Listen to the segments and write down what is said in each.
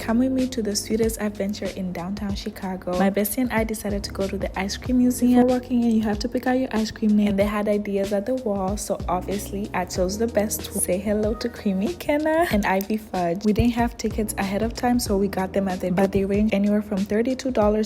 Come with me to the sweetest adventure in downtown Chicago. My bestie and I decided to go to the ice cream museum. Before walking in, you have to pick out your ice cream name, and they had ideas at the wall, so obviously I chose the best to say hello to Creamy Kenna and Ivy Fudge. We didn't have tickets ahead of time, so we got them at the but they range anywhere from $32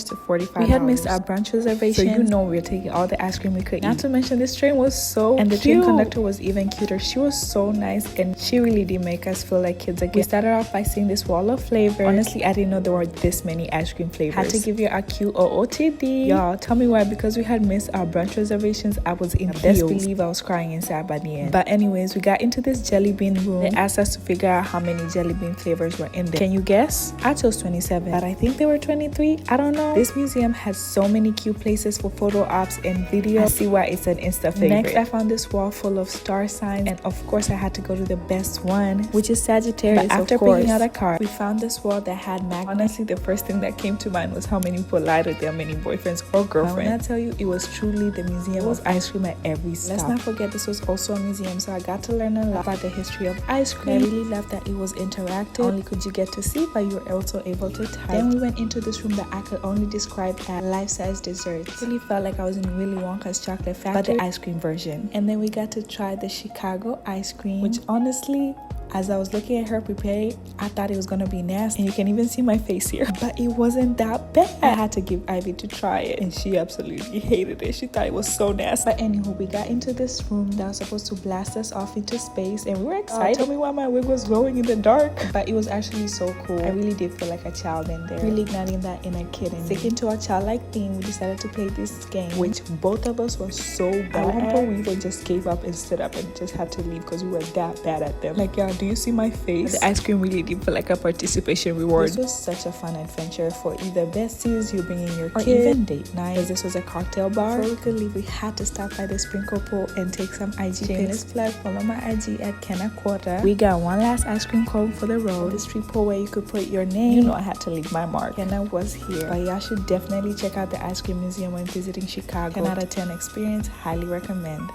to $45. We had missed our brunch reservation, so you know we were taking all the ice cream we could eat. Not to mention this train was so and the train conductor was even cuter. She was so nice and she really did make us feel like kids again. We started off by seeing this wall of flavors. Honestly, I didn't know there were this many ice cream flavors. Had to give you a QOOTD. Y'all, tell me why. Because we had missed our brunch reservations, I was in tears. Best believe I was crying inside by the end. But anyways, we got into this jelly bean room. They asked us to figure out how many jelly bean flavors were in there. Can you guess? I chose 27, but I think there were 23. I don't know. This museum has so many cute places for photo ops and video. I see why it's an Insta favorite. Next, I found this wall full of star signs, and of course I had to go to the best one, which is Sagittarius. But after picking out a card, we found this wall that had magnets. Honestly, the first thing that came to mind was how many people lied with their many boyfriends or girlfriends. When I tell you, it was truly the museum of ice cream at every stop. Let's not forget this was also a museum, so I got to learn a lot about the history of ice cream. I really loved that it was interactive. Not only could you get to see, but you were also able to type. Then we went into this room that I could only describe as life-size desserts. It really felt like I was in Willy Wonka's chocolate factory, but the ice cream version. And then we got to try the Chicago ice cream, which honestly, as I was looking at her prepare it, I thought it was gonna be nasty, and you can even see my face here, but it wasn't that bad. I had to give Ivy to try it, and she absolutely hated it. She thought it was so nasty. But anywho, we got into this room that was supposed to blast us off into space, and we were excited. Tell me why my wig was glowing in the dark, but it was actually so cool. I really did feel like a child in there, really igniting that inner kid in me. Sticking to our childlike theme, we decided to play this game, which both of us were so bad at one point. We just gave up and stood up and just had to leave because we were that bad at them. Like, y'all, do you see my face? The ice cream really did feel like a participation reward. This was such a fun adventure for either besties, you bringing your kid, or even date night. Because this was a cocktail bar. Before we could leave, we had to stop by the sprinkle pool and take some IG pics. Shameless plug, follow my IG at Kenna Quarter. We got one last ice cream cone for the road. The street pool where you could put your name. You know I had to leave my mark. Kenna was here. But y'all should definitely check out the ice cream museum when visiting Chicago. 10 out of 10 experience, highly recommend.